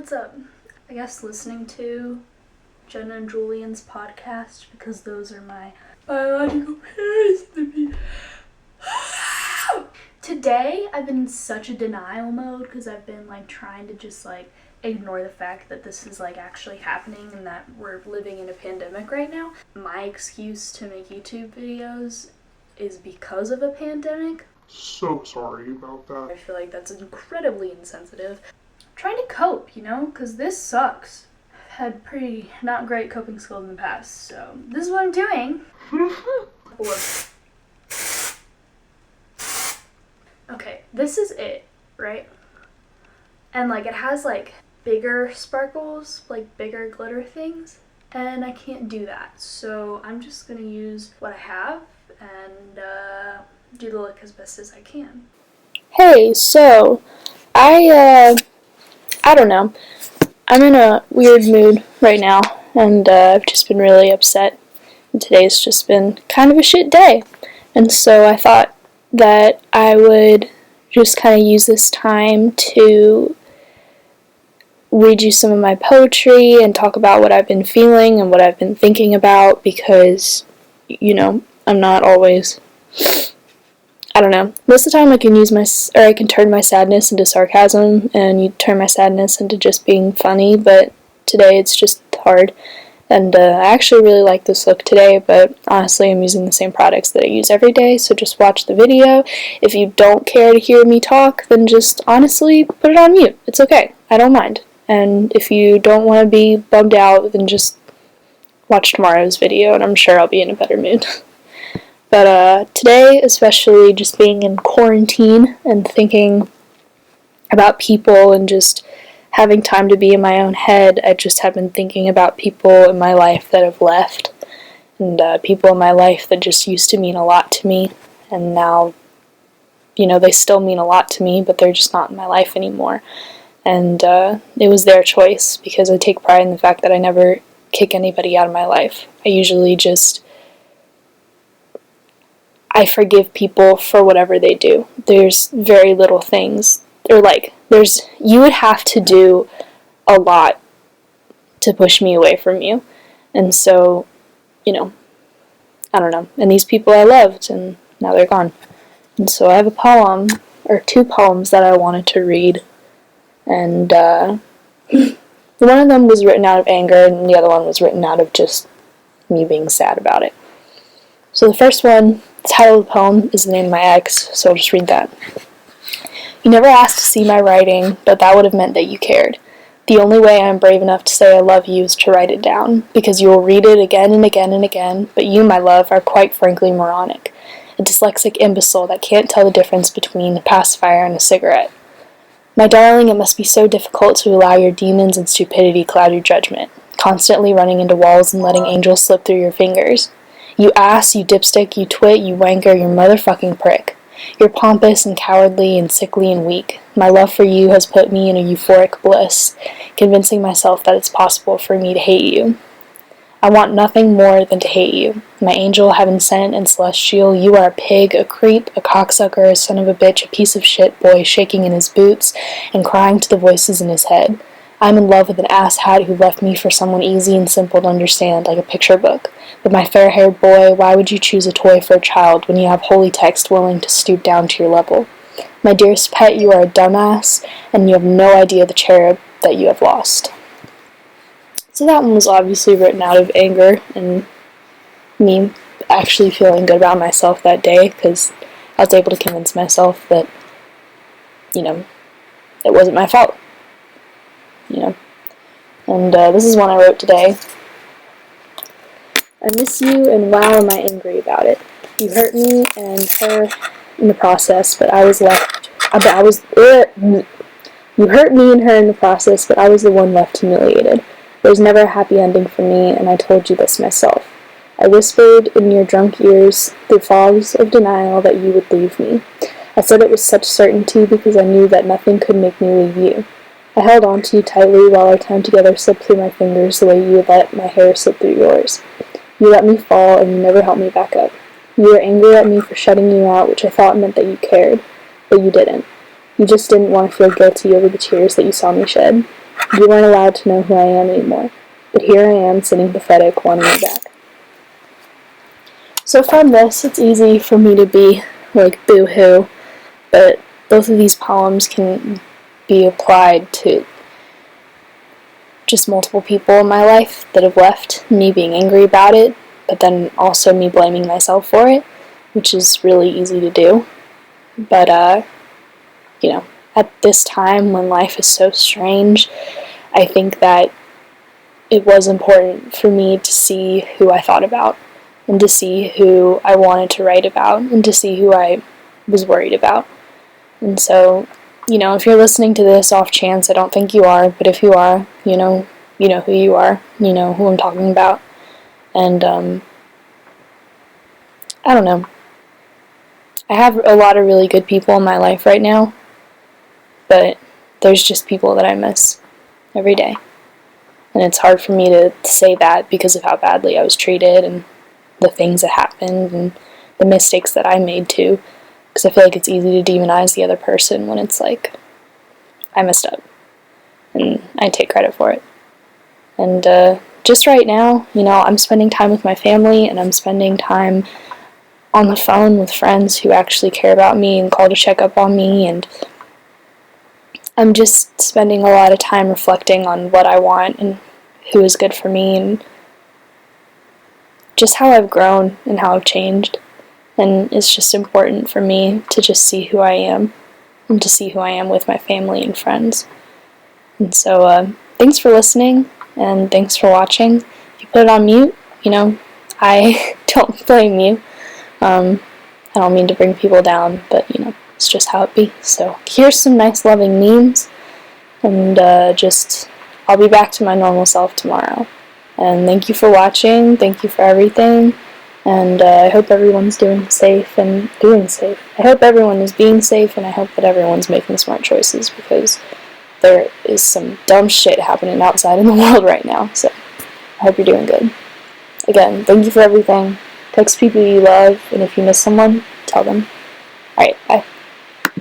What's up? I guess listening to Jenna and Julian's podcast because those are my biological parents. Today I've been in such a denial mode because I've been trying to just ignore the fact that this is actually happening and that we're living in a pandemic right now. My excuse to make YouTube videos is because of a pandemic. So sorry about that. I feel like that's incredibly insensitive. Trying to cope, because this sucks. I've had pretty not great coping skills in the past, so this is what I'm doing. Okay, this is it, right? And it has bigger sparkles, bigger glitter things, and I can't do that. So I'm just gonna use what I have and do the look as best as I can. Hey, so I don't know. I'm in a weird mood right now, and I've just been really upset. And today's just been kind of a shit day. And so I thought that I would just kind of use this time to read you some of my poetry and talk about what I've been feeling and what I've been thinking about because, I'm not always... I don't know. Most of the time I can turn my sadness into sarcasm and you turn my sadness into just being funny, but today it's just hard. And I actually really like this look today, but honestly I'm using the same products that I use every day, so just watch the video. If you don't care to hear me talk, then just honestly put it on mute. It's okay. I don't mind. And if you don't want to be bummed out, then just watch tomorrow's video and I'm sure I'll be in a better mood. But today, especially just being in quarantine and thinking about people and just having time to be in my own head, I just have been thinking about people in my life that have left and people in my life that just used to mean a lot to me and now, they still mean a lot to me, but they're just not in my life anymore. And it was their choice because I take pride in the fact that I never kick anybody out of my life. I usually I forgive people for whatever they do. There's very little things. You would have to do a lot to push me away from you. And so, I don't know. And these people I loved, and now they're gone. And so I have a poem, or two poems that I wanted to read. And one of them was written out of anger, and the other one was written out of just me being sad about it. So the first one, the title of the poem is the name of my ex, so I'll just read that. You never asked to see my writing, but that would have meant that you cared. The only way I am brave enough to say I love you is to write it down, because you will read it again and again and again, but you, my love, are quite frankly moronic. A dyslexic imbecile that can't tell the difference between a pacifier and a cigarette. My darling, it must be so difficult to allow your demons and stupidity cloud your judgment, constantly running into walls and letting angels slip through your fingers. You ass, you dipstick, you twit, you wanker, you motherfucking prick. You're pompous and cowardly and sickly and weak. My love for you has put me in a euphoric bliss, convincing myself that it's possible for me to hate you. I want nothing more than to hate you. My angel, heaven-sent, and celestial, you are a pig, a creep, a cocksucker, a son of a bitch, a piece of shit boy shaking in his boots and crying to the voices in his head. I'm in love with an asshat who left me for someone easy and simple to understand, like a picture book. But my fair-haired boy, why would you choose a toy for a child when you have holy text willing to stoop down to your level? My dearest pet, you are a dumbass, and you have no idea the cherub that you have lost. So that one was obviously written out of anger and me actually feeling good about myself that day because I was able to convince myself that, it wasn't my fault. And this is one I wrote today. I miss you, and wow, am I angry about it. You hurt me and her in the process, but I was left. You hurt me and her in the process, but I was the one left humiliated. There was never a happy ending for me, and I told you this myself. I whispered in your drunk ears through fogs of denial that you would leave me. I said it with such certainty because I knew that nothing could make me leave you. I held on to you tightly while our time together slipped through my fingers the way you would let my hair slip through yours. You let me fall, and you never helped me back up. You were angry at me for shutting you out, which I thought meant that you cared, but you didn't. You just didn't want to feel guilty over the tears that you saw me shed. You weren't allowed to know who I am anymore. But here I am, sitting pathetic, wanting you back. So from this, it's easy for me to be like boo-hoo, but both of these poems can be applied to just multiple people in my life that have left, me being angry about it, but then also me blaming myself for it, which is really easy to do. But, at this time when life is so strange, I think that it was important for me to see who I thought about, and to see who I wanted to write about, and to see who I was worried about. And so, if you're listening to this off chance, I don't think you are, but if you are, you know who you are, you know who I'm talking about. And, I don't know. I have a lot of really good people in my life right now, but there's just people that I miss every day. And it's hard for me to say that because of how badly I was treated and the things that happened and the mistakes that I made too. Because I feel like it's easy to demonize the other person when it's like, I messed up. And I take credit for it. And just right now, I'm spending time with my family, and I'm spending time on the phone with friends who actually care about me and call to check up on me, and I'm just spending a lot of time reflecting on what I want and who is good for me, and just how I've grown and how I've changed. And it's just important for me to just see who I am, and to see who I am with my family and friends. And so, thanks for listening, and thanks for watching. If you put it on mute, I don't blame you. I don't mean to bring people down, but, it's just how it be. So, here's some nice loving memes, and I'll be back to my normal self tomorrow. And thank you for watching, thank you for everything, and I hope everyone's doing safe. I hope everyone is being safe, and I hope that everyone's making smart choices, because there is some dumb shit happening outside in the world right now. So, I hope you're doing good. Again, thank you for everything. Text people you love, and if you miss someone, tell them.